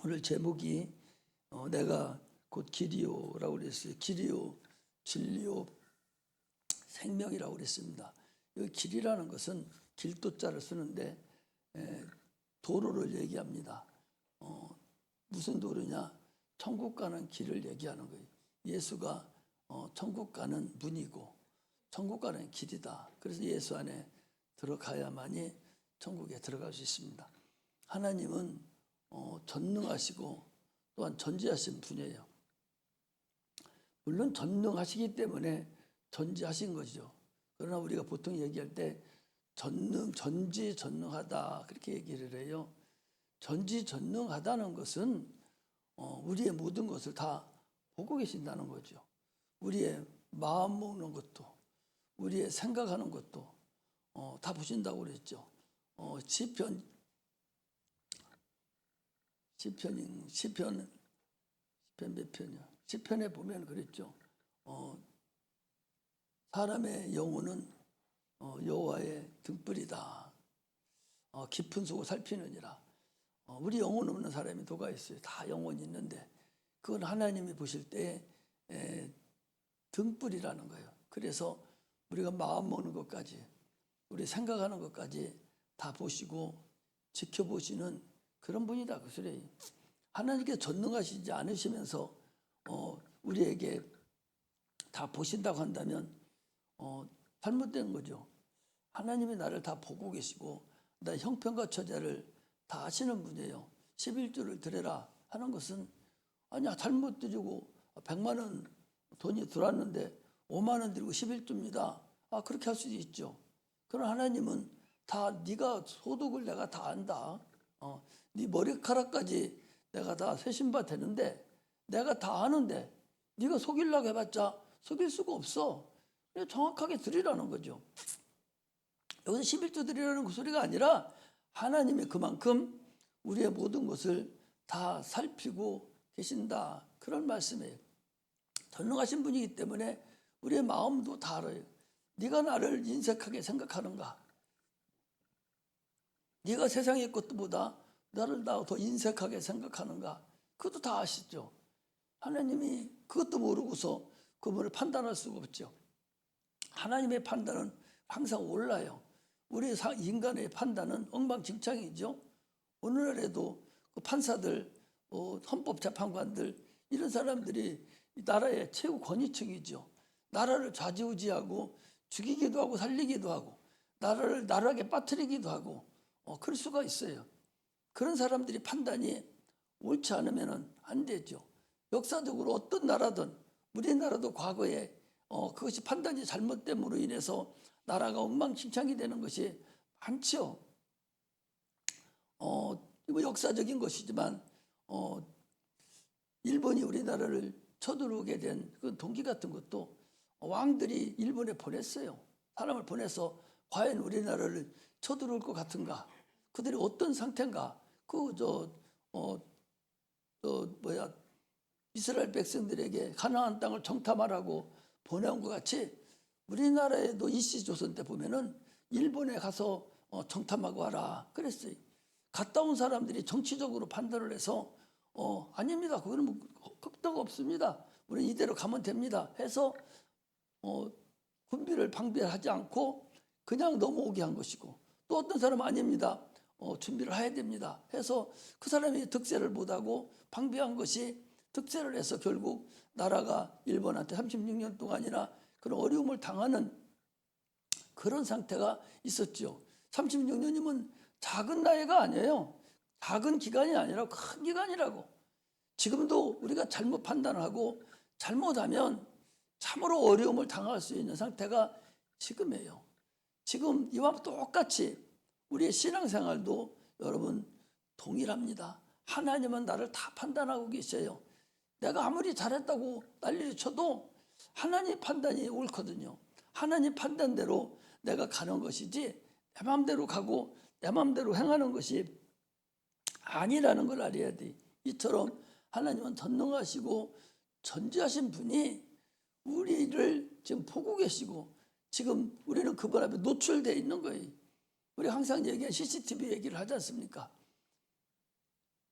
오늘 제목이 내가 곧 길이요라고 그랬어요. 길이요, 진리요, 생명이라고 그랬습니다. 이 길이라는 것은 길도자를 쓰는데 도로를 얘기합니다. 무슨 도로냐? 천국 가는 길을 얘기하는 거예요. 예수가 천국 가는 문이고 천국 가는 길이다. 그래서 예수 안에 들어가야만이 천국에 들어갈 수 있습니다. 하나님은 전능하시고 또한 전지하신 분이에요. 물론 전능하시기 때문에 전지하신 거죠. 그러나 우리가 보통 얘기할 때 전지전능하다 그렇게 얘기를 해요. 전지전능하다는 것은 우리의 모든 것을 다 보고 계신다는 거죠. 우리의 마음 먹는 것도 우리의 생각하는 것도 다 보신다고 그랬죠. 시편 몇 편이야? 시편에 보면 그랬죠. 사람의 영혼은 여호와의 등불이다. 깊은 속을 살피느니라. 우리 영혼 없는 사람이 누가 있어요? 다 영혼이 있는데 그건 하나님이 보실 때 등불이라는 거예요. 그래서 우리가 마음 먹는 것까지 우리 생각하는 것까지 다 보시고 지켜보시는 그런 분이다 그 소리예요. 하나님께 전능하시지 않으시면서 우리에게 다 보신다고 한다면 잘못된 거죠. 하나님이 나를 다 보고 계시고 나 형편과 처자를 다 아시는 분이에요. 11조를 드려라 하는 것은 아니야 잘못 드리고 100만 원 돈이 들어왔는데 5만 원 드리고 11조입니다. 그렇게 할 수도 있죠. 그러나 하나님은 다 네가 소득을 내가 다 안다. 네 머리카락까지 내가 다 세신바 되는데 내가 다 아는데 네가 속이려고 해봤자 속일 수가 없어. 정확하게 드리라는 거죠. 여기서 11조 드리라는 그 소리가 아니라 하나님이 그만큼 우리의 모든 것을 다 살피고 계신다. 그런 말씀이에요. 전능하신 분이기 때문에 우리의 마음도 다 알아요. 네가 나를 인색하게 생각하는가? 네가 세상의 것보다 나를 더 인색하게 생각하는가? 그것도 다 아시죠. 하나님이 그것도 모르고서 그분을 판단할 수가 없죠. 하나님의 판단은 항상 올라요. 우리 인간의 판단은 엉망진창이죠. 오늘날에도 그 판사들, 헌법재판관들 이런 사람들이 나라의 최고 권위층이죠. 나라를 좌지우지하고 죽이기도 하고 살리기도 하고 나라를 나락에 빠뜨리기도 하고 그럴 수가 있어요. 그런 사람들이 판단이 옳지 않으면 안 되죠. 역사적으로 어떤 나라든 우리나라도 과거에 그것이 판단이 잘못됨으로 인해서 나라가 엉망진창이 되는 것이 많죠. 이거 역사적인 것이지만 일본이 우리나라를 쳐들어오게 된 그 동기 같은 것도 왕들이 일본에 보냈어요. 사람을 보내서 과연 우리나라를 쳐들어올 것 같은가? 그들이 어떤 상태인가? 이스라엘 백성들에게 가나안 땅을 정탐하라고 보내온 것 같이 우리나라에도 이시조선 때 보면은 일본에 가서 정탐하고 와라 그랬어요. 갔다 온 사람들이 정치적으로 판단을 해서 아닙니다. 그거는 뭐 끄떡 없습니다. 우리는 이대로 가면 됩니다. 해서 군비를 방비하지 않고 그냥 넘어오게 한 것이고 또 어떤 사람은 아닙니다. 준비를 해야 됩니다. 해서 그 사람이 득세를 못하고 방비한 것이 득세를 해서 결국 나라가 일본한테 36년 동안이나 그런 어려움을 당하는 그런 상태가 있었죠. 36년이면 작은 나이가 아니에요. 작은 기간이 아니라 큰 기간이라고. 지금도 우리가 잘못 판단하고 잘못하면 참으로 어려움을 당할 수 있는 상태가 지금이에요. 지금 이와 똑같이 우리의 신앙생활도 여러분 동일합니다. 하나님은 나를 다 판단하고 계셔요. 내가 아무리 잘했다고 난리를 쳐도 하나님 판단이 옳거든요. 하나님 판단대로 내가 가는 것이지 내 마음대로 가고 내 마음대로 행하는 것이 아니라는 걸 알아야 돼. 이처럼 하나님은 전능하시고 전지하신 분이 우리를 지금 보고 계시고 지금 우리는 그분 앞에 노출되어 있는 거예요. 우리 항상 얘기한 CCTV 얘기를 하지 않습니까?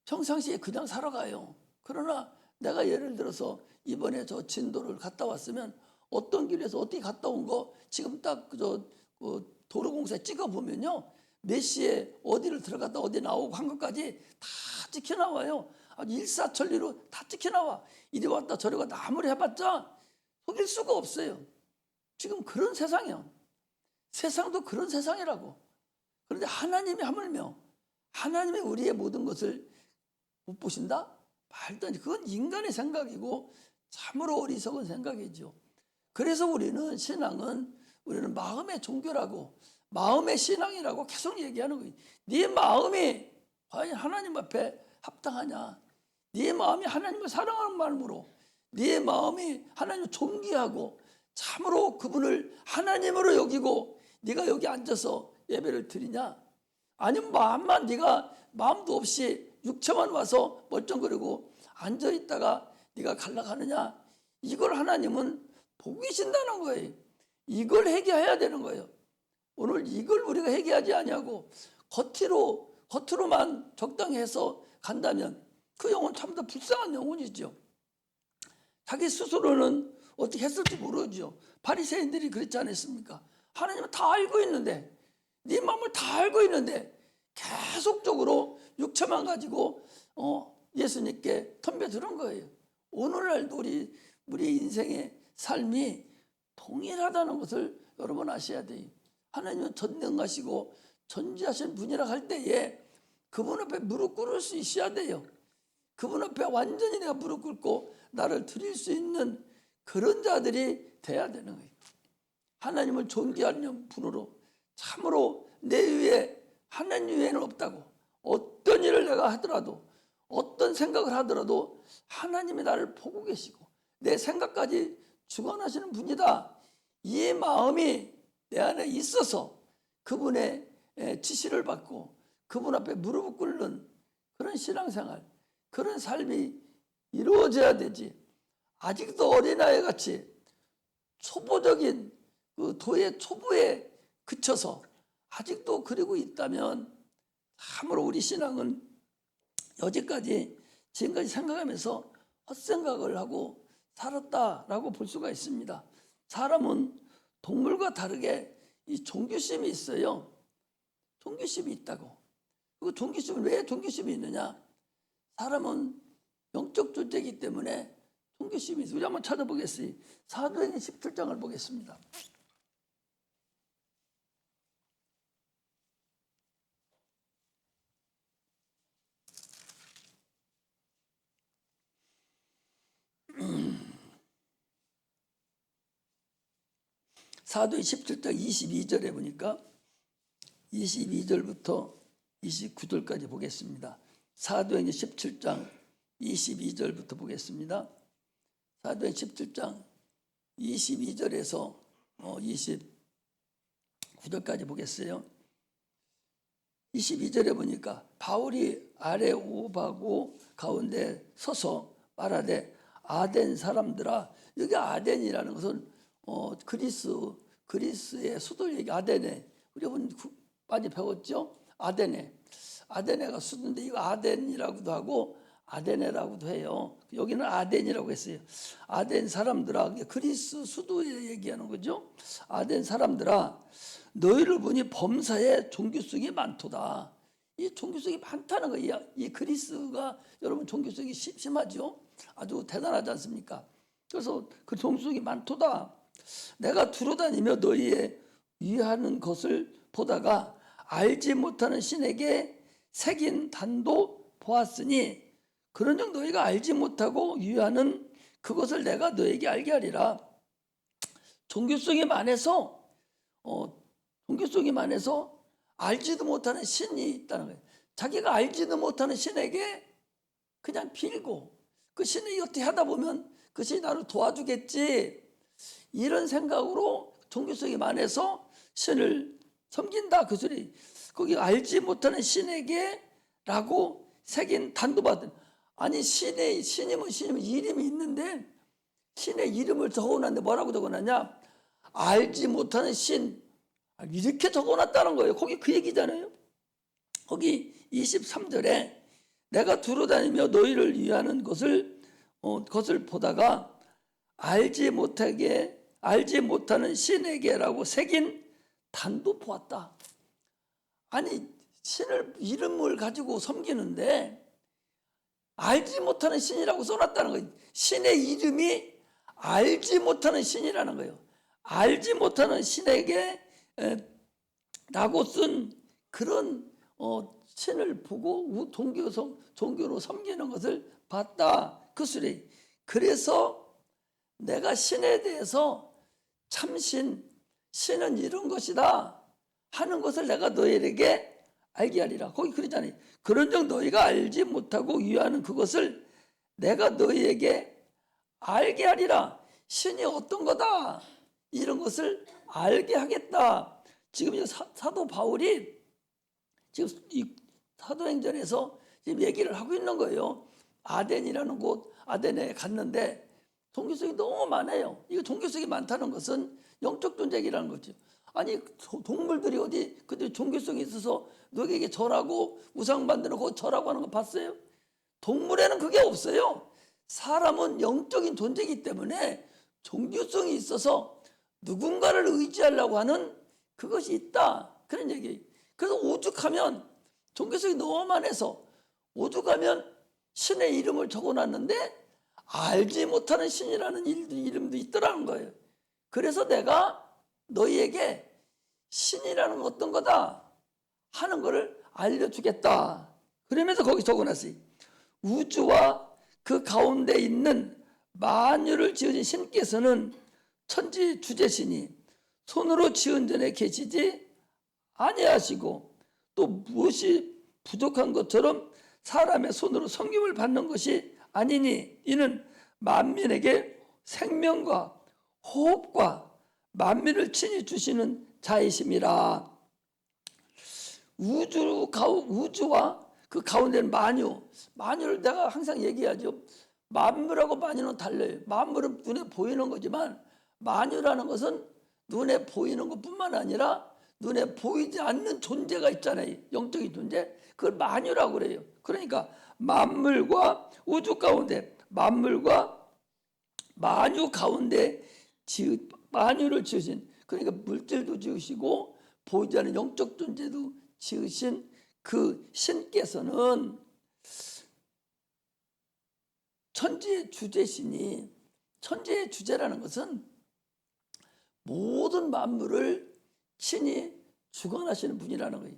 평상시에 그냥 살아가요. 그러나 내가 예를 들어서 이번에 저 진도를 갔다 왔으면 어떤 길에서 어떻게 갔다 온 거 지금 딱 그 도로공사에 찍어보면요. 몇 시에 어디를 들어갔다 어디 나오고 한 것까지 다 찍혀 나와요. 아주 일사천리로 다 찍혀 나와. 이리 왔다 저리 갔다 아무리 해봤자 속일 수가 없어요. 지금 그런 세상이야. 세상도 그런 세상이라고. 그런데 하나님이 하물며 하나님이 우리의 모든 것을 못 보신다? 말도 안 돼. 그건 인간의 생각이고 참으로 어리석은 생각이죠. 그래서 우리는 신앙은 우리는 마음의 종교라고 마음의 신앙이라고 계속 얘기하는 거예요. 네 마음이 과연 하나님 앞에 합당하냐? 네 마음이 하나님을 사랑하는 마음으로 네 마음이 하나님을 존귀하고 참으로 그분을 하나님으로 여기고 네가 여기 앉아서 예배를 드리냐? 아니면 마음만 네가 마음도 없이 육체만 와서 멀쩡거리고 앉아있다가 네가 갈라가느냐? 이걸 하나님은 보고 계신다는 거예요. 이걸 회개해야 되는 거예요. 오늘 이걸 우리가 회개하지 아니하고 겉으로만 적당히 해서 간다면 그 영혼 참 더 불쌍한 영혼이죠. 자기 스스로는 어떻게 했을지 모르죠. 바리새인들이 그랬지 않았습니까? 하나님은 다 알고 있는데 네 마음을 다 알고 있는데 계속적으로 육체만 가지고 예수님께 덤벼드는 거예요. 오늘날도 우리 인생의 삶이 동일하다는 것을 여러분 아셔야 돼요. 하나님은 전능하시고 전지하신 분이라 할 때에 그분 앞에 무릎 꿇을 수 있어야 돼요. 그분 앞에 완전히 내가 무릎 꿇고 나를 드릴 수 있는 그런 자들이 돼야 되는 거예요. 하나님을 존귀하는 분으로 참으로 내 위에 하나님 외에는 없다고. 어떤 일을 내가 하더라도 어떤 생각을 하더라도 하나님이 나를 보고 계시고 내 생각까지 주관하시는 분이다. 이 마음이 내 안에 있어서 그분의 지시를 받고 그분 앞에 무릎을 꿇는 그런 신앙생활, 그런 삶이 이루어져야 되지. 아직도 어린아이 같이 초보적인 그 도의 초보에 그쳐서 아직도 그러고 있다면 참으로 우리 신앙은 여기까지 지금까지 생각하면서 헛생각을 하고 살았다라고 볼 수가 있습니다. 사람은 동물과 다르게 이 종교심이 있어요. 종교심이 있다고. 그 종교심은 왜 종교심이 있느냐? 사람은 영적 존재이기 때문에 종교심이 있어요. 우리 한번 찾아보겠어요. 사도행전 17장을 보겠습니다. 사도행 17장 22절에 보니까 22절부터 29절까지 보겠습니다. 사도행전 17장 22절부터 보겠습니다. 사도행 17장 22절에서 29절까지 보겠어요. 22절에 보니까 바울이 아레오바고 가운데 서서 말하되 아덴 사람들아. 여기 아덴이라는 것은 그리스의 수도 얘기. 아데네. 우리 많이 배웠죠? 아데네가 수도인데 이거 아덴이라고도 하고 아데네라고도 해요. 여기는 아덴이라고 했어요. 아덴 사람들아. 그리스 수도에 얘기하는 거죠. 아덴 사람들아, 너희를 보니 범사에 종교성이 많도다. 이 종교성이 많다는 거예요. 이 그리스가 여러분 종교성이 심하죠. 아주 대단하지 않습니까? 그래서 그 종교성이 많도다. 내가 두루다니며 너희의 위하는 것을 보다가 알지 못하는 신에게 새긴 단도 보았으니 그런즉 너희가 알지 못하고 유하는 그것을 내가 너에게 알게 하리라. 종교성이 많아서 알지도 못하는 신이 있다는 거예요. 자기가 알지도 못하는 신에게 그냥 빌고 그 신이 어떻게 하다 보면 그 신이 나를 도와주겠지, 이런 생각으로 종교성이 많아서 신을 섬긴다 그 소리. 거기 알지 못하는 신에게 라고 새긴 단도받은. 아니 신이면 이름이 있는데 신의 이름을 적어놨는데 뭐라고 적어놨냐? 알지 못하는 신, 이렇게 적어놨다는 거예요. 거기 그 얘기잖아요. 거기 23절에 내가 두루다니며 너희를 위하는 것을 보다가 알지 못하는 신에게라고 새긴 단도 보았다. 아니, 신을 이름을 가지고 섬기는데 알지 못하는 신이라고 써놨다는 거예요. 신의 이름이 알지 못하는 신이라는 거예요. 알지 못하는 신에게 라고 쓴 그런 신을 보고 종교로 섬기는 것을 봤다. 그 소리. 그래서 내가 신에 대해서 참신, 신은 이런 것이다 하는 것을 내가 너희에게 알게 하리라. 거기 그러잖아요. 그런즉 너희가 알지 못하고 유하는 그것을 내가 너희에게 알게 하리라. 신이 어떤 거다 이런 것을 알게 하겠다. 지금 사도 바울이 지금 이 사도행전에서 지금 얘기를 하고 있는 거예요. 아덴이라는 곳, 아덴에 갔는데 종교성이 너무 많아요. 이거 종교성이 많다는 것은 영적 존재이라는 거죠. 아니, 동물들이 어디 그들 종교성이 있어서 누구에게 절하고 우상 만드는 거 절하고 하는 거 봤어요? 동물에는 그게 없어요. 사람은 영적인 존재이기 때문에 종교성이 있어서 누군가를 의지하려고 하는 그것이 있다. 그런 얘기예요. 그래서 오죽하면 종교성이 너무 많아서 오죽하면 신의 이름을 적어놨는데 알지 못하는 신이라는 이름도 있더라는 거예요. 그래서 내가 너희에게 신이라는 어떤 거다 하는 것을 알려주겠다. 그러면서 거기 적어놨어요. 우주와 그 가운데 있는 만유를 지으신 신께서는 천지 주재시니 손으로 지은 전에 계시지 아니하시고 또 무엇이 부족한 것처럼 사람의 손으로 섬김을 받는 것이 아니니 이는 만민에게 생명과 호흡과 만민을 친히 주시는 자이심이라. 우주와 그 가운데는 만유를 내가 항상 얘기하죠. 만물하고 만유는 달라요. 만물은 눈에 보이는 거지만 만유라는 것은 눈에 보이는 것뿐만 아니라 눈에 보이지 않는 존재가 있잖아요. 영적인 존재. 그걸 만유라고 그래요. 그러니까 만물과 우주 가운데 만물과 만유 가운데 만유를 지으신, 그러니까 물질도 지으시고 보이지 않는 영적 존재도 지으신 그 신께서는 천지의 주제시니, 천지의 주제라는 것은 모든 만물을 친히 주관하시는 분이라는 거예요.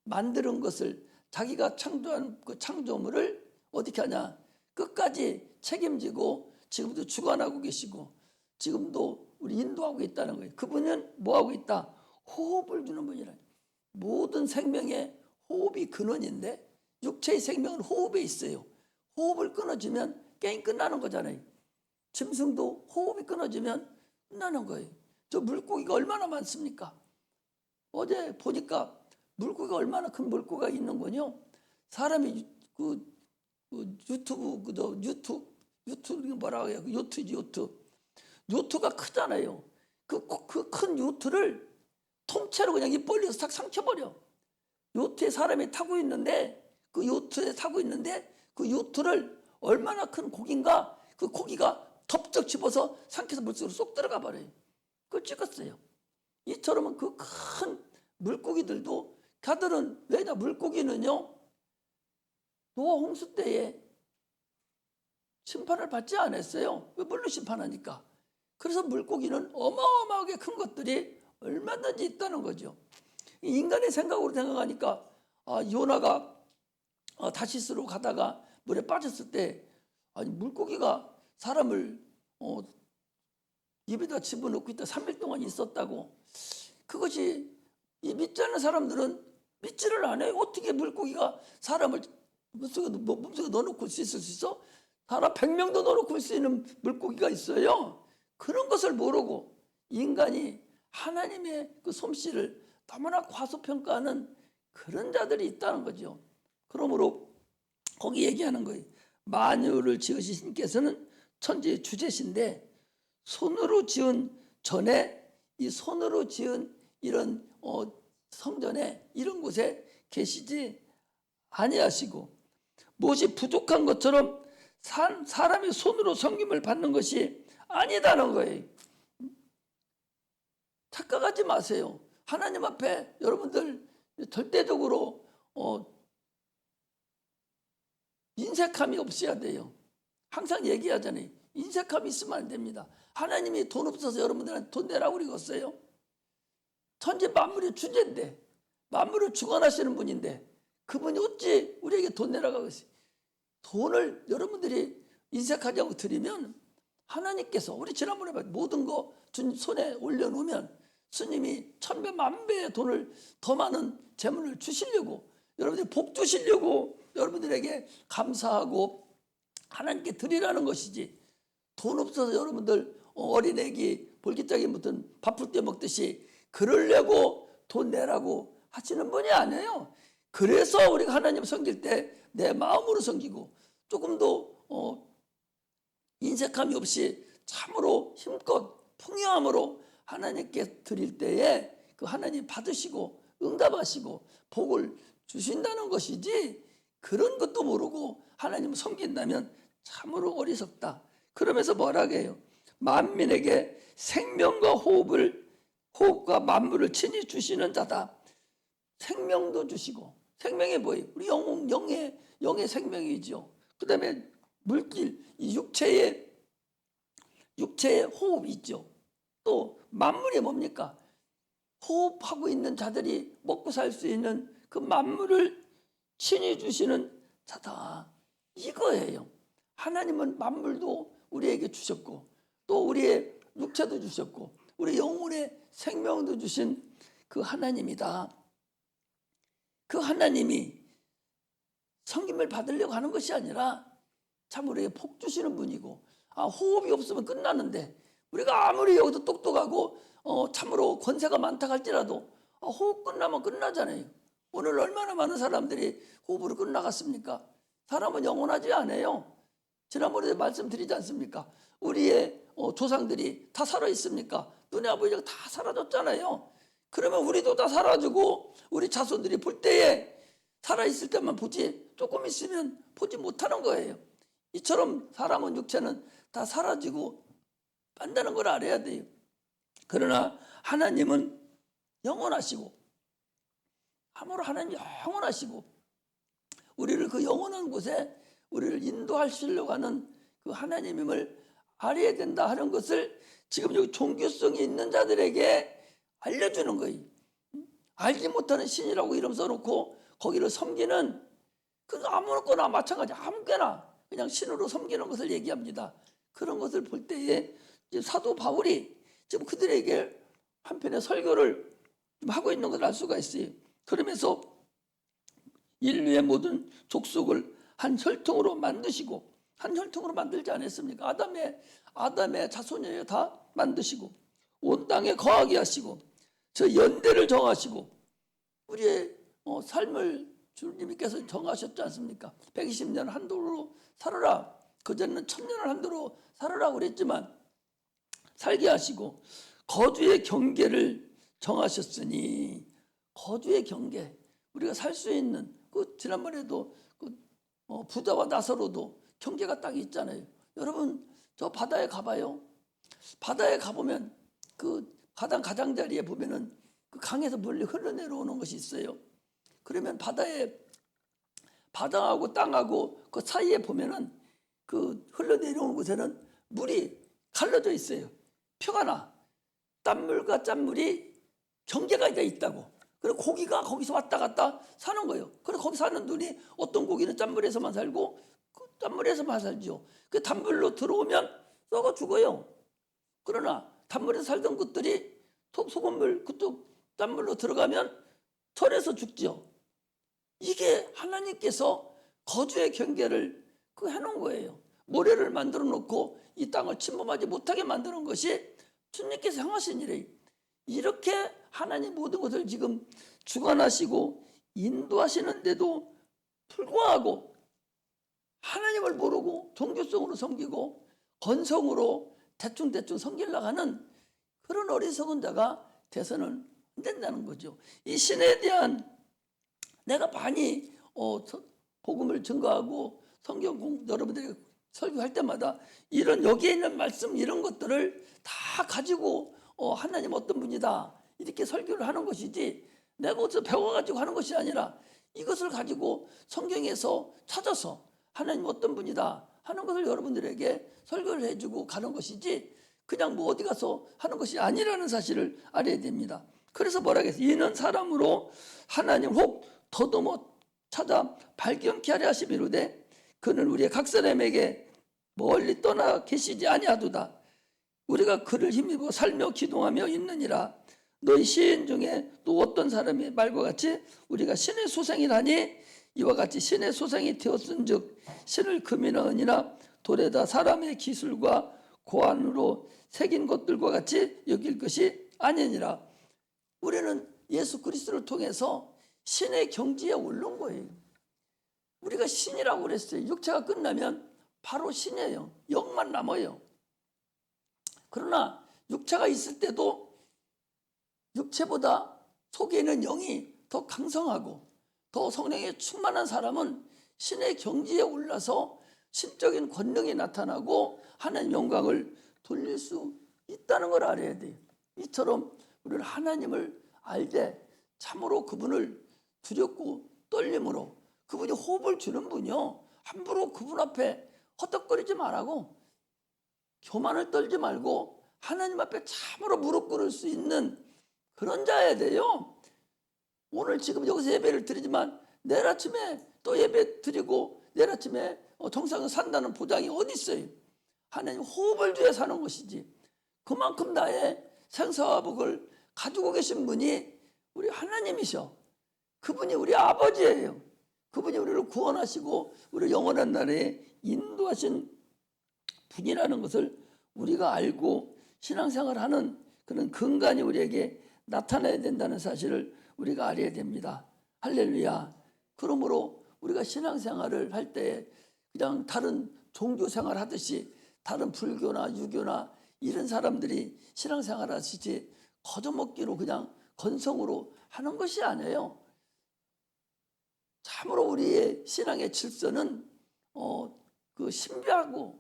만드는 것을 자기가 창조한 그 창조물을 어떻게 하냐, 끝까지 책임지고 지금도 주관하고 계시고 지금도 우리 인도하고 있다는 거예요. 그분은 뭐하고 있다? 호흡을 주는 분이라. 모든 생명의 호흡이 근원인데 육체의 생명은 호흡에 있어요. 호흡을 끊어지면 게임 끝나는 거잖아요. 짐승도 호흡이 끊어지면 끝나는 거예요. 저 물고기가 얼마나 많습니까? 어제 보니까 물고기가 얼마나 큰 물고기가 있는 거요. 사람이 유튜브 뭐라고 해요? 요트가 크잖아요. 그 큰 요트를 통째로 그냥 입 벌려서 싹 삼켜버려. 요트에 사람이 타고 있는데 그 요트를 얼마나 큰 고기인가, 그 고기가 덥적 집어서 삼켜서 물속으로 쏙 들어가 버려요. 그걸 찍었어요. 이처럼 그 큰 물고기들도 가들은, 왜냐, 물고기는요 노아 홍수 때에 심판을 받지 않았어요. 왜? 물로 심판하니까. 그래서 물고기는 어마어마하게 큰 것들이 얼마든지 있다는 거죠. 인간의 생각하니까 요나가 다시스로 가다가 물에 빠졌을 때 아니 물고기가 사람을 입에다 집어넣고 있다 3일 동안 있었다고. 그것이 믿지 않는 사람들은 믿지를 않아요. 어떻게 물고기가 사람을 몸속에 넣어놓고 있을 수 있어? 사람 100명도 넣어놓고 있을 수 있는 물고기가 있어요. 그런 것을 모르고 인간이 하나님의 그 솜씨를 너무나 과소평가하는 그런 자들이 있다는 거죠. 그러므로 거기 얘기하는 거예요. 만유를 지으신 신께서는 천지의 주제신데 손으로 지은 전에 이 손으로 지은 이런 성전에 이런 곳에 계시지 아니하시고 무엇이 부족한 것처럼 사람의 손으로 섬김을 받는 것이 아니다는 거예요. 착각하지 마세요. 하나님 앞에 여러분들 절대적으로 인색함이 없어야 돼요. 항상 얘기하잖아요. 인색함이 있으면 안 됩니다. 하나님이 돈 없어서 여러분들한테 돈 내라고 그러겠어요? 천지 만물의 주제인데, 만물을 주관하시는 분인데 그분이 어찌 우리에게 돈 내라고 하겠어요? 돈을 여러분들이 인색하지 않고 드리면 하나님께서, 우리 지난번에 모든 거 손에 올려놓으면 스님이 천배 만배의 돈을, 더 많은 재물을 주시려고, 여러분들이 복 주시려고 여러분들에게 감사하고 하나님께 드리라는 것이지, 돈 없어서 여러분들 어린애기 볼기짝이 묻은 밥풀 때 먹듯이 그러려고 돈 내라고 하시는 분이 아니에요. 그래서 우리가 하나님 섬길 때 내 마음으로 섬기고 조금 더 인색함이 없이 참으로 힘껏 풍요함으로 하나님께 드릴 때에 그 하나님 받으시고 응답하시고 복을 주신다는 것이지, 그런 것도 모르고 하나님을 섬긴다면 참으로 어리석다. 그러면서 뭐라고 해요? 만민에게 생명과 호흡과 만물을 친히 주시는 자다. 생명도 주시고, 생명이 뭐예요? 우리 영의 생명이죠. 그 다음에 물질, 이 육체의 호흡이 있죠. 또 만물이 뭡니까? 호흡하고 있는 자들이 먹고 살 수 있는 그 만물을 친히 주시는 자다. 이거예요. 하나님은 만물도 우리에게 주셨고, 또 우리의 육체도 주셨고, 우리 영혼의 생명도 주신 그 하나님이다. 그 하나님이 섬김을 받으려고 하는 것이 아니라 참 우리에게 복 주시는 분이고, 호흡이 없으면 끝나는데, 우리가 아무리 여기서 똑똑하고 참으로 권세가 많다 할지라도 호흡 끝나면 끝나잖아요. 오늘 얼마나 많은 사람들이 호흡으로 끝나갔습니까? 사람은 영원하지 않아요. 지난번에 말씀드리지 않습니까? 우리의 조상들이 다 살아있습니까? 눈에 보이자가 다 사라졌잖아요. 그러면 우리도 다 사라지고 우리 자손들이 볼 때에 살아있을 때만 보지, 조금 있으면 보지 못하는 거예요. 이처럼 사람은, 육체는 다 사라지고 빤다는 걸 알아야 돼요. 그러나 하나님은 영원하시고, 아무로 하나님 영원하시고, 우리를 그 영원한 곳에 우리를 인도하시려고 하는 그 하나님임을 알아야 된다 하는 것을 지금 여기 종교성이 있는 자들에게 알려주는 거예요. 알지 못하는 신이라고 이름 써놓고 거기를 섬기는, 그 아무거나 마찬가지, 아무거나 그냥 신으로 섬기는 것을 얘기합니다. 그런 것을 볼 때에 사도 바울이 지금 그들에게 한편의 설교를 하고 있는 걸 알 수가 있어요. 그러면서 인류의 모든 족속을 한 혈통으로 만드시고, 한 혈통으로 만들지 않았습니까? 아담의 자손이에요. 다 만드시고 온 땅에 거하게 하시고 저 연대를 정하시고, 우리의 삶을 주님께서 정하셨지 않습니까? 120년 한도로 살아라. 그전에는 1000년을 한도로 살아라고 그랬지만 살게 하시고, 거주의 경계를 정하셨으니, 거주의 경계, 우리가 살 수 있는, 그 지난번에도 부자와 나사로도 경계가 딱 있잖아요. 여러분 저 바다에 가봐요. 바다에 가보면 그 바다 가장자리에 보면은 그 강에서 물이 흘러내려오는 것이 있어요. 그러면 바다하고 땅하고 그 사이에 보면은 그 흘러내려오는 곳에는 물이 갈라져 있어요. 표가 나. 땀물과 짠물이 경계가 있다고. 그리고 고기가 거기서 왔다 갔다 사는 거예요. 그래서 거기 사는 눈이, 어떤 고기는 짠물에서만 살고 그 짠물에서만 살죠. 그 단물로 들어오면 썩어 죽어요. 그러나 단물에서 살던 것들이 소금물 그쪽 짠물로 들어가면 절에서 죽죠. 이게 하나님께서 거주의 경계를 해놓은 거예요. 모래를 만들어 놓고 이 땅을 침범하지 못하게 만드는 것이 주님께서 행하신 일이에요. 이렇게 하나님 모든 것을 지금 주관하시고 인도하시는데도 불구하고 하나님을 모르고 종교성으로 섬기고 건성으로 대충 섬기려고 하는 그런 어리석은 자가 돼서는 안 된다는 거죠. 이 신에 대한 내가 많이 복음을 증거하고 여러분들이 설교할 때마다 이런 여기에 있는 말씀 이런 것들을 다 가지고 하나님 어떤 분이다 이렇게 설교를 하는 것이지 내가 어디서 배워가지고 하는 것이 아니라 이것을 가지고 성경에서 찾아서 하나님 어떤 분이다 하는 것을 여러분들에게 설교를 해주고 가는 것이지 그냥 뭐 어디 가서 하는 것이 아니라는 사실을 알아야 됩니다. 그래서 뭐라 했어요? 이는 사람으로 하나님 혹 더듬어 찾아 발견케 하려 하심이로되 그는 우리의 각 사람에게 멀리 떠나 계시지 아니하도다. 우리가 그를 힘입어 살며 기동하며 있느니라. 너희 시인 중에 또 어떤 사람이 말과 같이 우리가 신의 소생이라니 이와 같이 신의 소생이 되었은즉 신을 금이나 은이나 돌에다 사람의 기술과 고안으로 새긴 것들과 같이 여길 것이 아니니라. 우리는 예수 그리스도를 통해서 신의 경지에 오른 거예요. 우리가 신이라고 그랬어요. 육체가 끝나면 바로 신이에요. 영만 남아요. 그러나 육체가 있을 때도 육체보다 속에 있는 영이 더 강성하고 더 성령에 충만한 사람은 신의 경지에 올라서 신적인 권능이 나타나고 하나님 영광을 돌릴 수 있다는 걸 알아야 돼요. 이처럼 우리는 하나님을 알 때 참으로 그분을 두렵고 떨림으로 그분이 호흡을 주는 분이요. 함부로 그분 앞에 헛떡거리지 말라고 교만을 떨지 말고 하나님 앞에 참으로 무릎 꿇을 수 있는 그런 자야 돼요. 오늘 지금 여기서 예배를 드리지만 내일 아침에 또 예배 드리고 내일 아침에 정상을 산다는 보장이 어디 있어요? 하나님 호흡을 주어 사는 것이지. 그만큼 나의 생사와 복을 가지고 계신 분이 우리 하나님이셔. 그분이 우리 아버지예요. 그분이 우리를 구원하시고 우리 영원한 나라에 인도하신 분이라는 것을 우리가 알고 신앙생활하는 그런 근간이 우리에게 나타나야 된다는 사실을 우리가 알아야 됩니다. 할렐루야. 그러므로 우리가 신앙생활을 할 때 그냥 다른 종교생활 하듯이 다른 불교나 유교나 이런 사람들이 신앙생활 하시지 거저먹기로 그냥 건성으로 하는 것이 아니에요. 참으로 우리의 신앙의 질서는 그 신비하고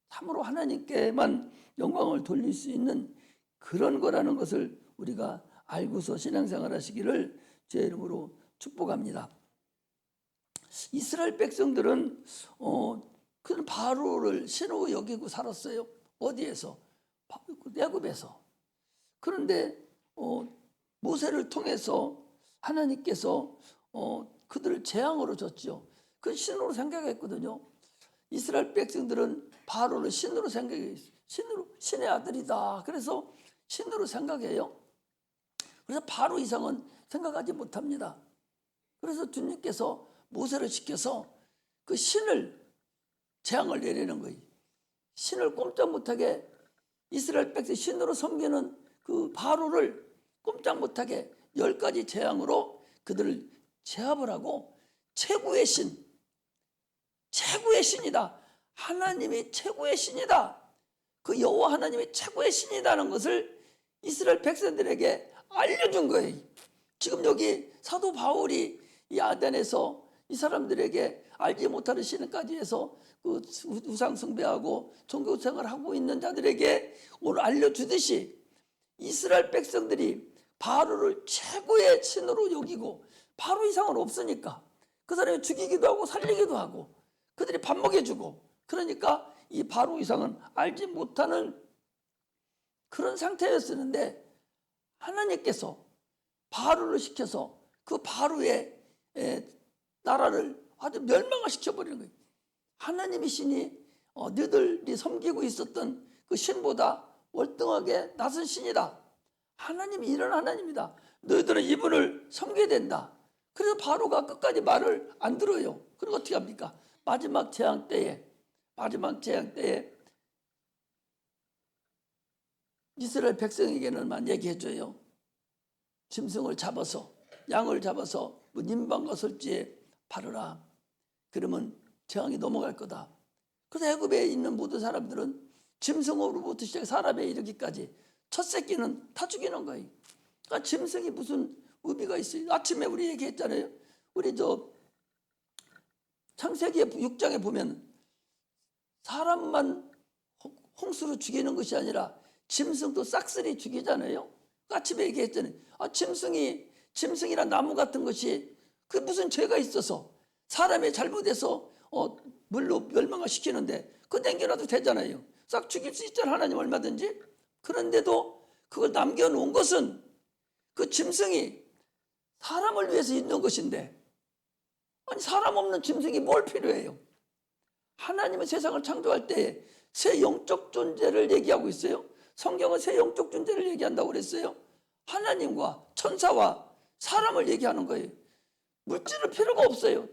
참으로 하나님께만 영광을 돌릴 수 있는 그런 거라는 것을 우리가 알고서 신앙생활 하시기를 제 이름으로 축복합니다. 이스라엘 백성들은 그런 바로를 신으로 여기고 살았어요. 어디에서? 애굽에서. 그런데 모세를 통해서 하나님께서 그들을 재앙으로 줬죠. 그 신으로 생각했거든요. 이스라엘 백성들은 바로를 신으로 생각해요. 신의 아들이다. 그래서 신으로 생각해요. 그래서 바로 이상은 생각하지 못합니다. 그래서 주님께서 모세를 시켜서 그 신을 재앙을 내리는 거예요. 신을 꼼짝 못하게 이스라엘 백성 신으로 섬기는 그 바로를 꼼짝 못하게 10가지 재앙으로 그들을 제압을 하고 최고의 신이다. 하나님이 최고의 신이다. 그 여호와 하나님이 최고의 신이다는 것을 이스라엘 백성들에게 알려준 거예요. 지금 여기 사도 바울이 이 아덴에서 이 사람들에게 알지 못하는 신까지 해서 그 우상 숭배하고 종교 생활하고 있는 자들에게 오늘 알려주듯이 이스라엘 백성들이 바로를 최고의 신으로 여기고 바로 이상은 없으니까 그 사람이 죽이기도 하고 살리기도 하고 그들이 밥 먹여주고 그러니까 이 바로 이상은 알지 못하는 그런 상태였었는데 하나님께서 바로를 시켜서 그 바로의 나라를 아주 멸망을 시켜버리는 거예요. 하나님의 신이 너희들이 섬기고 있었던 그 신보다 월등하게 낮은 신이다. 하나님이 이런 하나님이다. 너희들은 이분을 섬겨야 된다. 그래서 바로가 끝까지 말을 안 들어요. 그럼 어떻게 합니까? 마지막 재앙 때에 이스라엘 백성에게는만 얘기해줘요. 짐승을 잡아서 양을 잡아서 뭐 님방과 설지에 팔으라. 그러면 재앙이 넘어갈 거다. 그래서 애굽에 있는 모든 사람들은 짐승으로부터 시작해 사람에 이르기까지 첫 새끼는 다 죽이는 거예요. 그러니까 짐승이 무슨 의미가 있어요? 아침에 우리 얘기했잖아요. 우리 창세기 6장에 보면 사람만 홍수로 죽이는 것이 아니라 짐승도 싹쓸이 죽이잖아요. 아침에 얘기했잖아요. 짐승이란 나무 같은 것이 그 무슨 죄가 있어서 사람의 잘못에서 물로 멸망을 시키는데 그거 남겨놔도 되잖아요. 싹 죽일 수 있잖아요. 하나님 얼마든지. 그런데도 그걸 남겨놓은 것은 그 짐승이 사람을 위해서 있는 것인데, 아니 사람 없는 짐승이 뭘 필요해요? 하나님은 세상을 창조할 때 새 영적 존재를 얘기하고 있어요. 성경은 새 영적 존재를 얘기한다고 그랬어요. 하나님과 천사와 사람을 얘기하는 거예요. 물질은 필요가 없어요.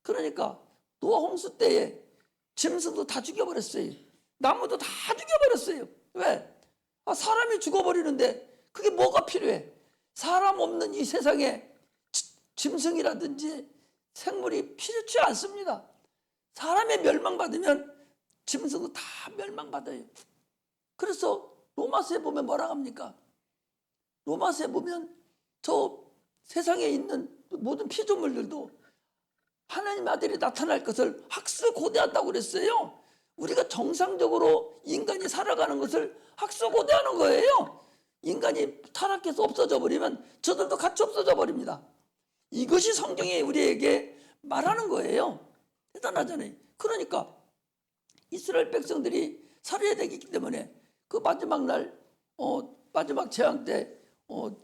그러니까 노아 홍수 때에 짐승도 다 죽여버렸어요. 나무도 다 죽여버렸어요. 왜? 사람이 죽어버리는데 그게 뭐가 필요해? 사람 없는 이 세상에 짐승이라든지 생물이 필요치 않습니다. 사람이 멸망받으면 짐승도 다 멸망받아요. 그래서 로마서에 보면 뭐라 합니까? 로마서에 보면 저 세상에 있는 모든 피조물들도 하나님 아들이 나타날 것을 학수고대한다고 그랬어요. 우리가 정상적으로 인간이 살아가는 것을 학수고대하는 거예요. 인간이 타락해서 없어져 버리면 저들도 같이 없어져 버립니다. 이것이 성경이 우리에게 말하는 거예요. 대단하잖아요. 그러니까 이스라엘 백성들이 살아야 되기 때문에 그 마지막 날 마지막 재앙 때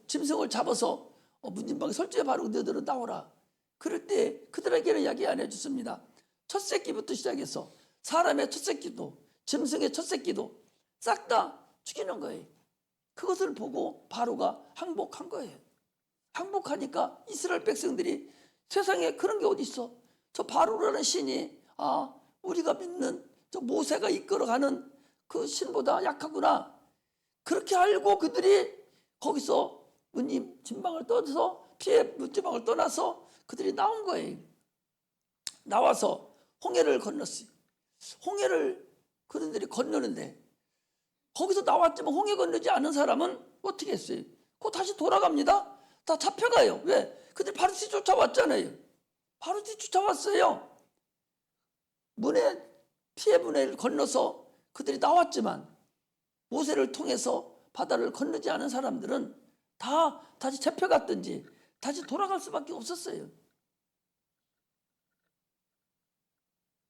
짐승을 잡아서 문진방에 설주에 바르고 너희들은 나오라. 그럴 때 그들에게는 이야기 안 해줬습니다. 첫 새끼부터 시작해서 사람의 첫 새끼도 짐승의 첫 새끼도 싹 다 죽이는 거예요. 그것을 보고 바로가 항복한 거예요. 항복하니까 이스라엘 백성들이 세상에 그런 게 어디 있어? 저 바로라는 신이 우리가 믿는 저 모세가 이끌어가는 그 신보다 약하구나. 그렇게 알고 그들이 거기서 문진방을 떠나서 문진방을 떠나서 그들이 나온 거예요. 나와서 홍해를 건넜어요. 홍해를 그들이 건너는데 거기서 나왔지만 홍해 건너지 않은 사람은 어떻게 했어요? 그거 다시 돌아갑니다. 다 잡혀가요. 왜? 그들이 바로티 쫓아왔잖아요. 바로티 쫓아왔어요. 피해 문해를 건너서 그들이 나왔지만 모세를 통해서 바다를 건너지 않은 사람들은 다 다시 잡혀갔든지 다시 돌아갈 수밖에 없었어요.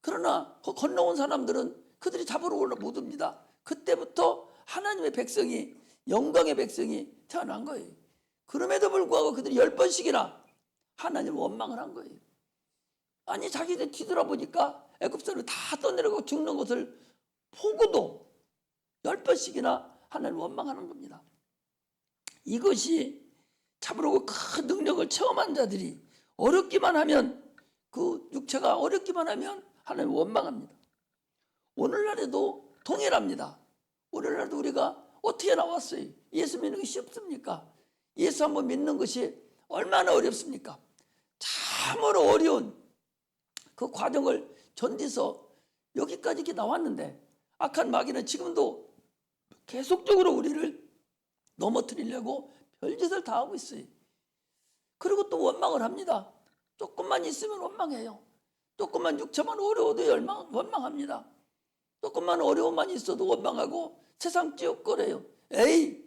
그러나 그 건너온 사람들은 그들이 잡으러 못 옵니다. 그때부터 하나님의 백성이, 영광의 백성이 태어난 거예요. 그럼에도 불구하고 그들이 10번씩이나 하나님을 원망을 한 거예요. 아니 자기들 뒤돌아보니까 애굽사람을 다 떠내려가고 죽는 것을 보고도 10번씩이나 하나님을 원망하는 겁니다. 이것이 잡으려고 큰 능력을 체험한 자들이 어렵기만 하면, 그 육체가 어렵기만 하면 하나님을 원망합니다. 오늘날에도 동일합니다. 오늘날도 우리가 어떻게 나왔어요? 예수 믿는 것이 쉽습니까? 예수 한번 믿는 것이 얼마나 어렵습니까? 참으로 어려운 그 과정을 견디서 여기까지 이렇게 나왔는데 악한 마귀는 지금도 계속적으로 우리를 넘어뜨리려고 별짓을 다 하고 있어요. 그리고 또 원망을 합니다. 조금만 있으면 원망해요. 조금만 육체만 어려워도 원망합니다. 조금만 어려움만 있어도 원망하고 세상 찌욕거려요. 에이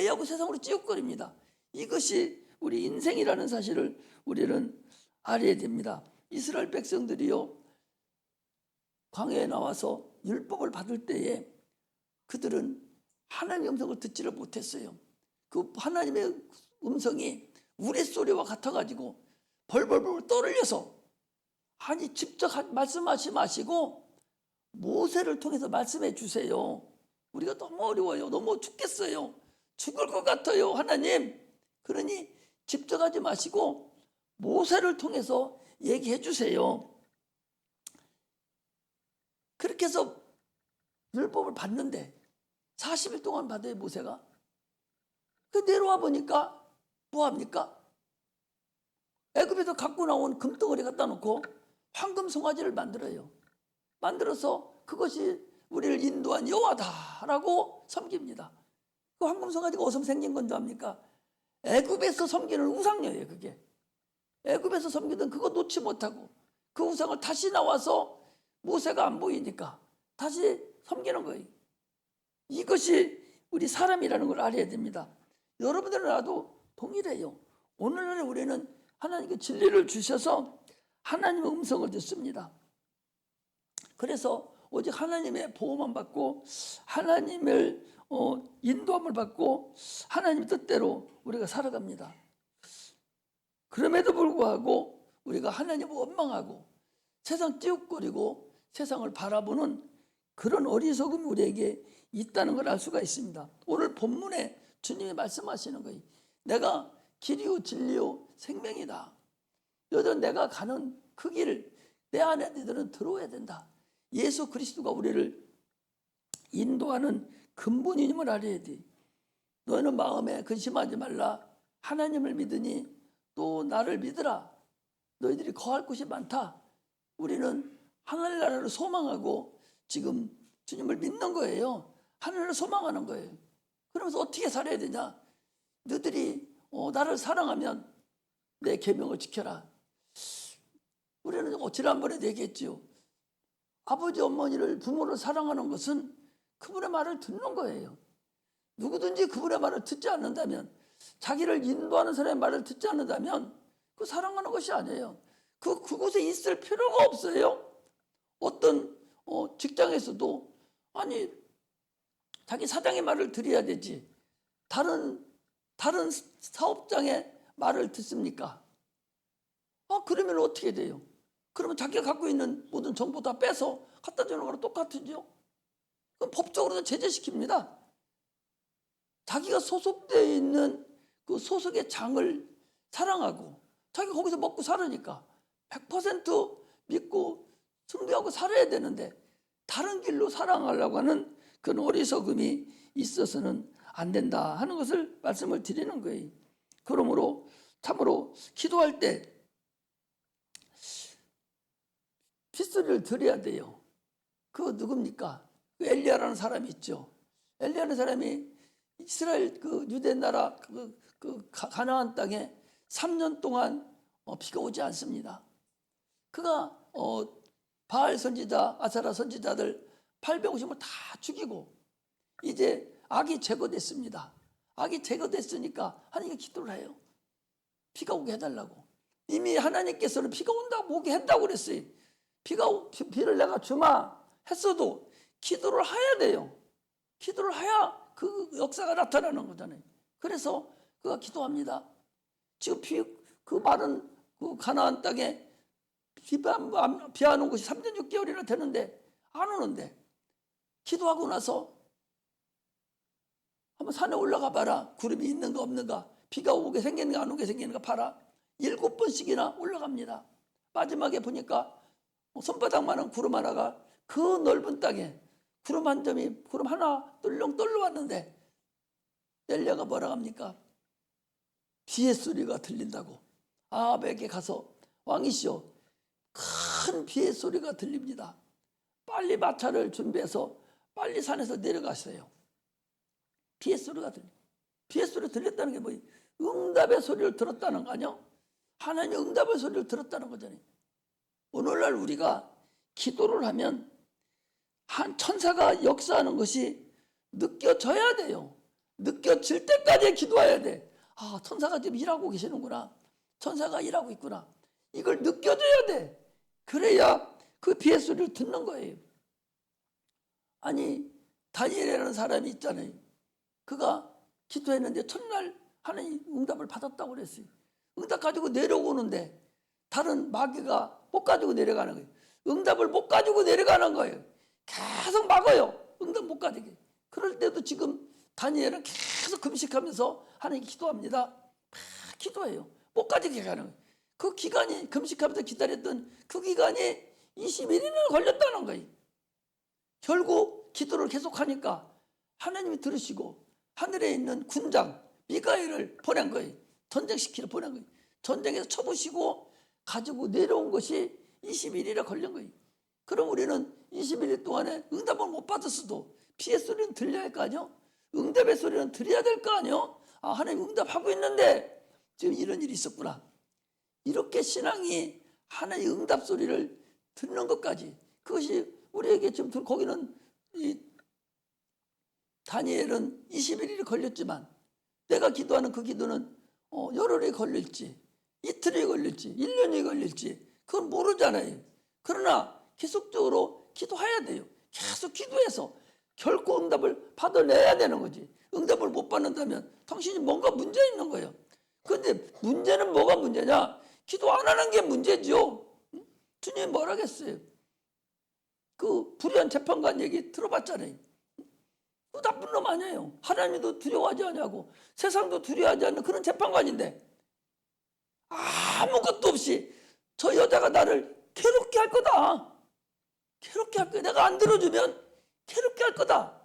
하고 세상으로 찌욕거립니다. 이것이 우리 인생이라는 사실을 우리는 알아야 됩니다. 이스라엘 백성들이요, 광야에 나와서 율법을 받을 때에 그들은 하나님의 음성을 듣지를 못했어요. 그 하나님의 음성이 우레소리와 같아가지고 벌벌벌 떠올려서, 아니 직접 말씀하지 마시고 모세를 통해서 말씀해 주세요. 우리가 너무 어려워요. 너무 죽겠어요. 죽을 것 같아요. 하나님. 그러니 직접 하지 마시고 모세를 통해서 얘기해 주세요. 그렇게 해서 율법을 받는데 40일 동안 받아요. 모세가. 그 내려와 보니까 뭐합니까? 애굽에서 갖고 나온 금덩어리 갖다 놓고 황금 송아지를 만들어요. 만들어서 그것이 우리를 인도한 여호와다라고 섬깁니다. 그 황금 송아지가 어디서 생긴 건 줄 압니까? 애굽에서 섬기는 우상녀예요. 그게 애굽에서 섬기던 그거 놓지 못하고 그 우상을 다시 나와서 모세가 안 보이니까 다시 섬기는 거예요. 이것이 우리 사람이라는 걸 알아야 됩니다. 여러분들은 나도 동일해요. 오늘날에 우리는 하나님께 진리를 주셔서 하나님의 음성을 듣습니다. 그래서 오직 하나님의 보호만 받고 하나님을 인도함을 받고 하나님의 뜻대로 우리가 살아갑니다. 그럼에도 불구하고 우리가 하나님을 원망하고 세상 찌웃거리고 세상을 바라보는 그런 어리석음이 우리에게 있다는 걸 알 수가 있습니다. 오늘 본문에 주님이 말씀하시는 거예요. 내가 길이요 진리요 생명이다. 너희들은 내가 가는 그 길을 내 안에 너희들은 들어야 된다. 예수 그리스도가 우리를 인도하는 근본임을 알아야 돼. 너희는 마음에 근심하지 말라. 하나님을 믿으니 또 나를 믿으라. 너희들이 거할 곳이 많다. 우리는 하늘나라를 소망하고 지금 주님을 믿는 거예요. 하늘을 소망하는 거예요. 그러면서 어떻게 살아야 되냐? 너희들이 나를 사랑하면 내 계명을 지켜라. 우리는 지난번에도 얘기했죠. 아버지 어머니를 부모를 사랑하는 것은 그분의 말을 듣는 거예요. 누구든지 그분의 말을 듣지 않는다면, 자기를 인도하는 사람의 말을 듣지 않는다면 그 사랑하는 것이 아니에요. 그곳에 있을 필요가 없어요. 어떤 직장에서도 아니 자기 사장의 말을 들어야 되지 다른 사업장의 말을 듣습니까? 그러면 어떻게 돼요? 그러면 자기가 갖고 있는 모든 정보 다 빼서 갖다 주는 거랑 똑같으죠. 그럼 법적으로도 제재시킵니다. 자기가 소속되어 있는 그 소속의 장을 사랑하고 자기가 거기서 먹고 살으니까 100% 믿고 숭배하고 살아야 되는데 다른 길로 사랑하려고 하는 그런 어리석음이 있어서는 안 된다 하는 것을 말씀을 드리는 거예요. 그러므로 참으로 기도할 때 핏소리를 들어야 돼요. 그거 누굽니까? 그 엘리야라는 사람이 있죠. 엘리야라는 사람이 이스라엘 그 유대 나라 그 가나안 땅에 3년 동안 비가 오지 않습니다. 그가 바알 선지자, 아사라 선지자들 850을 다 죽이고 이제 악이 제거됐습니다. 악이 제거됐으니까 하나님께 기도를 해요. 비가 오게 해달라고. 이미 하나님께서는 비가 온다고 오게 했다고 그랬어요. 비를 내가 주마 했어도 기도를 해야 돼요. 기도를 해야 그 역사가 나타나는 거잖아요. 그래서 그가 기도합니다. 지금 그 마른 그 가나안 땅에 비 안 온 것이 3년 6개월이나 되는데 안 오는데 기도하고 나서 한번 산에 올라가 봐라. 구름이 있는가 없는가, 비가 오게 생기는가 안 오게 생기는가 봐라. 7번씩이나 올라갑니다. 마지막에 보니까 손바닥만한 구름 하나가 그 넓은 땅에 구름 하나 뚫렁 떨려왔는데 엘리야가 뭐라 합니까? 비의 소리가 들린다고. 아합에게 가서 왕이시여, 큰 비의 소리가 들립니다. 빨리 마차를 준비해서 빨리 산에서 내려가세요. 비의 소리가 들려. 비의 소리 들렸다는 게 뭐예요? 응답의 소리를 들었다는 거 아니요? 하나님의 응답의 소리를 들었다는 거잖아요. 오늘날 우리가 기도를 하면 한 천사가 역사하는 것이 느껴져야 돼요. 느껴질 때까지 기도해야 돼. 천사가 지금 일하고 계시는구나. 천사가 일하고 있구나. 이걸 느껴져야 돼. 그래야 그 비의 소리를 듣는 거예요. 아니 다니엘이라는 사람이 있잖아요. 그가 기도했는데 첫날 하나님 응답을 받았다고 그랬어요. 응답 가지고 내려오는데 다른 마귀가 못 가지고 내려가는 거예요. 응답을 못 가지고 내려가는 거예요. 계속 막아요. 응답 못 가지게. 그럴 때도 지금 다니엘은 계속 금식하면서 하나님께 기도합니다. 막 기도해요. 못 가지게 가는 거예요. 그 기간이 금식하면서 기다렸던 그 기간이 21일이나 걸렸다는 거예요. 결국 기도를 계속하니까 하나님이 들으시고 하늘에 있는 군장 미가엘을 보낸 거예요. 전쟁시키러 보낸 거예요. 전쟁에서 쳐부시고 가지고 내려온 것이 21일에 걸린 거예요. 그럼 우리는 21일 동안에 응답을 못 받았어도 피의 소리는 들려야 할 거 아니요? 응답의 소리는 들어야 될 거 아니요? 하나님 응답하고 있는데 지금 이런 일이 있었구나. 이렇게 신앙이 하나님의 응답 소리를 듣는 것까지, 그것이 우리에게 지금 거기는 이 다니엘은 21일이 걸렸지만 내가 기도하는 그 기도는 열흘이 걸릴지 이틀이 걸릴지 1년이 걸릴지 그건 모르잖아요. 그러나 계속적으로 기도해야 돼요. 계속 기도해서 결코 응답을 받아내야 되는 거지. 응답을 못 받는다면 당신이 뭔가 문제 있는 거예요. 그런데 문제는 뭐가 문제냐? 기도 안 하는 게 문제죠. 주님이 뭐라 하겠어요? 그 불의한 재판관 얘기 들어봤잖아요. 그 나쁜 놈 아니에요. 하나님도 두려워하지 않냐고, 세상도 두려워하지 않는 그런 재판관인데 아무것도 없이 저 여자가 나를 괴롭게 할 거다. 괴롭게 할 거야. 내가 안 들어주면 괴롭게 할 거다.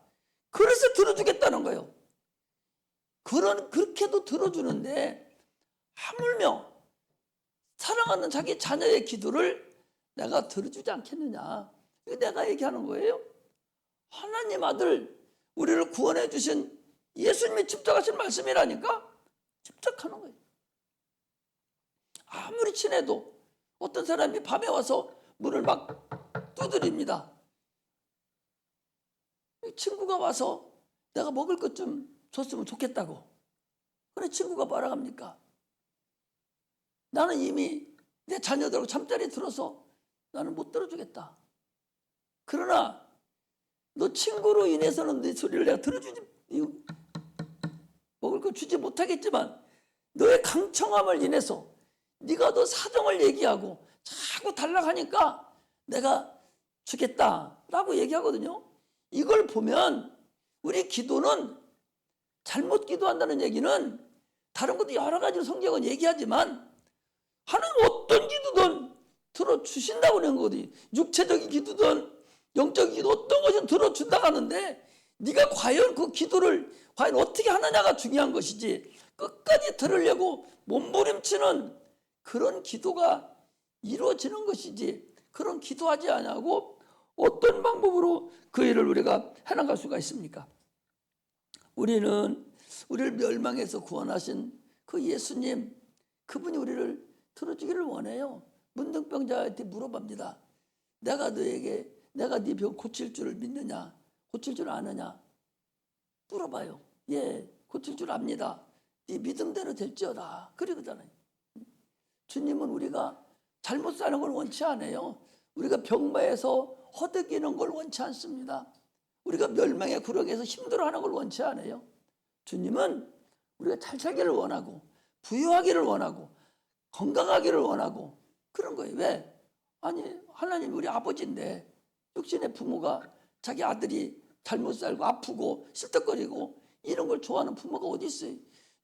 그래서 들어주겠다는 거예요. 그렇게도 들어주는데 하물며 사랑하는 자기 자녀의 기도를 내가 들어주지 않겠느냐. 이거 내가 얘기하는 거예요. 하나님 아들 우리를 구원해 주신 예수님이 집착하신 말씀이라니까. 집착하는 거예요. 아무리 친해도 어떤 사람이 밤에 와서 문을 막 두드립니다. 친구가 와서 내가 먹을 것 좀 줬으면 좋겠다고. 그래 친구가 뭐라 합니까? 나는 이미 내 자녀들하고 잠자리 들어서 나는 못 들어주겠다. 그러나 너 친구로 인해서는 네 소리를 내가 들어주지, 먹을 거 주지 못하겠지만 너의 강청함을 인해서 네가 너 사정을 얘기하고 자꾸 달라하니까 내가 주겠다라고 얘기하거든요. 이걸 보면 우리 기도는 잘못 기도한다는 얘기는 다른 것도 여러 가지로 성경은 얘기하지만 하나님 어떤 기도든 들어주신다고 그러는 거지. 육체적인 기도든 영적인 기도 어떤 것은 들어준다고 하는데 네가 과연 그 기도를 과연 어떻게 하느냐가 중요한 것이지, 끝까지 들으려고 몸부림치는 그런 기도가 이루어지는 것이지, 그런 기도하지 않냐고 어떤 방법으로 그 일을 우리가 해나갈 수가 있습니까? 우리는 우리를 멸망해서 구원하신 그 예수님, 그분이 우리를 들어주기를 원해요. 문둥병자한테 물어봅니다. 내가 네 병 고칠 줄을 믿느냐? 고칠 줄 아느냐? 물어봐요. 예, 고칠 줄 압니다. 네 믿음대로 될지어다. 그러잖아요. 주님은 우리가 잘못 사는 걸 원치 않아요. 우리가 병마에서 허덕이는 걸 원치 않습니다. 우리가 멸망의 구렁에서 힘들어하는 걸 원치 않아요. 주님은 우리가 잘 살기를 원하고 부유하기를 원하고 건강하기를 원하고 그런 거예요. 왜? 아니 하나님 우리 아버지인데 육신의 부모가 자기 아들이 잘못 살고 아프고 실떡거리고 이런 걸 좋아하는 부모가 어디 있어요?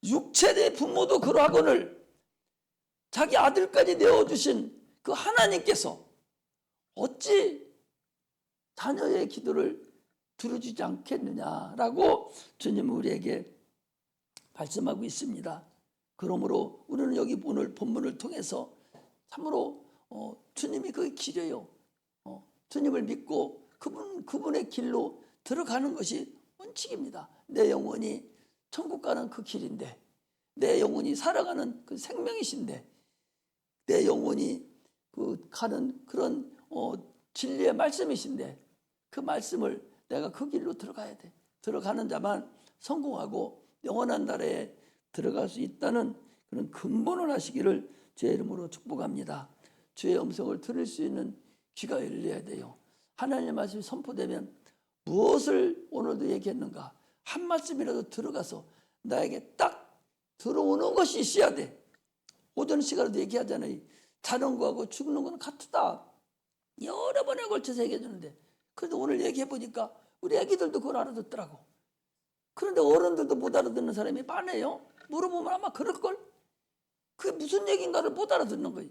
육체의 부모도 그러하거늘 자기 아들까지 내어주신 그 하나님께서 어찌 자녀의 기도를 들어주지 않겠느냐라고 주님은 우리에게 말씀하고 있습니다. 그러므로 우리는 여기 오늘 본문을 통해서 참으로 주님이 그게 길이에요. 주님을 믿고 그분의 길로 들어가는 것이 원칙입니다. 내 영혼이 천국 가는 그 길인데, 내 영혼이 살아가는 그 생명이신데, 내 영혼이 그 가는 그런 진리의 말씀이신데, 그 말씀을 내가 그 길로 들어가야 돼. 들어가는 자만 성공하고 영원한 나라에 들어갈 수 있다는 그런 근본을 하시기를 주의 이름으로 축복합니다. 주의 음성을 들을 수 있는 귀가 열려야 돼요. 하나님의 말씀이 선포되면 무엇을 오늘도 얘기했는가 한 말씀이라도 들어가서 나에게 딱 들어오는 것이 있어야 돼. 오전 시간에도 얘기하잖아요. 자는 거하고 죽는 거는 같다. 여러 번에 걸쳐서 얘기해 주는데, 그래도 오늘 얘기해 보니까 우리 애기들도 그걸 알아듣더라고. 그런데 어른들도 못 알아듣는 사람이 많아요. 물어보면 아마 그럴걸? 그게 무슨 얘기인가를 못 알아듣는 거예요.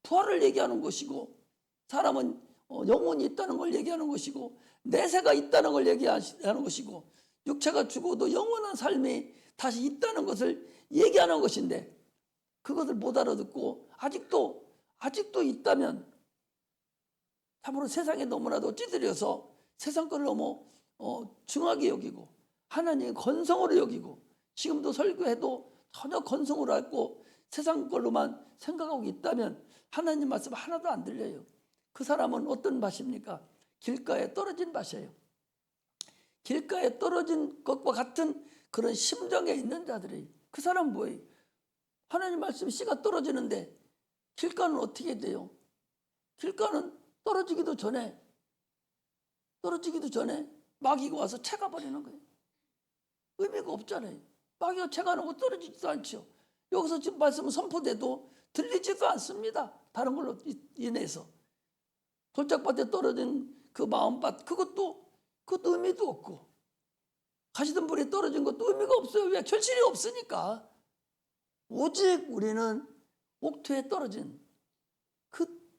부활을 얘기하는 것이고, 사람은 영혼이 있다는 걸 얘기하는 것이고, 내세가 있다는 걸 얘기하는 것이고, 육체가 죽어도 영원한 삶이 다시 있다는 것을 얘기하는 것인데, 그것을 못 알아듣고 아직도 있다면 참으로 세상에 너무나도 찌들여서 세상 것을 너무 중하게 여기고 하나님의 건성으로 여기고, 지금도 설교해도 전혀 건성으로 알고 세상 걸로만 생각하고 있다면 하나님 말씀 하나도 안 들려요. 그 사람은 어떤 밭입니까? 길가에 떨어진 밭이에요. 길가에 떨어진 것과 같은 그런 심정에 있는 자들이, 그 사람은 뭐예요? 하나님 말씀 씨가 떨어지는데 길가는 어떻게 돼요? 길가는 떨어지기도 전에 마귀가 와서 채가 버리는 거예요. 의미가 없잖아요. 마귀가 채가 나고 떨어지지도 않죠. 여기서 지금 말씀은 선포돼도 들리지도 않습니다. 다른 걸로 인해서. 돌짝밭에 떨어진 그 마음밭, 그것도 의미도 없고, 가시던 불에 떨어진 것도 의미가 없어요. 왜? 결실이 없으니까. 오직 우리는 옥토에 떨어진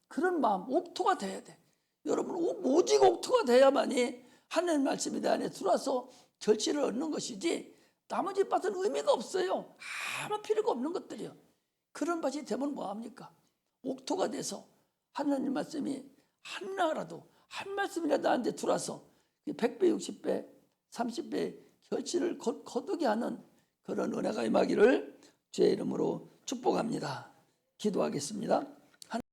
그런 마음, 옥토가 돼야 돼. 여러분, 오직 옥토가 돼야만이 하나님 말씀이 내 안에 들어와서 결실을 얻는 것이지, 나머지 밭은 의미가 없어요. 아무 필요가 없는 것들이요. 그런 밭이 되면 뭐합니까? 옥토가 돼서 하나님 말씀이 하나라도, 한 말씀이라도 나한테 들어와서 100배, 60배, 30배 결실을 거두게 하는 그런 은혜가 임하기를 주의 이름으로 축복합니다. 기도하겠습니다.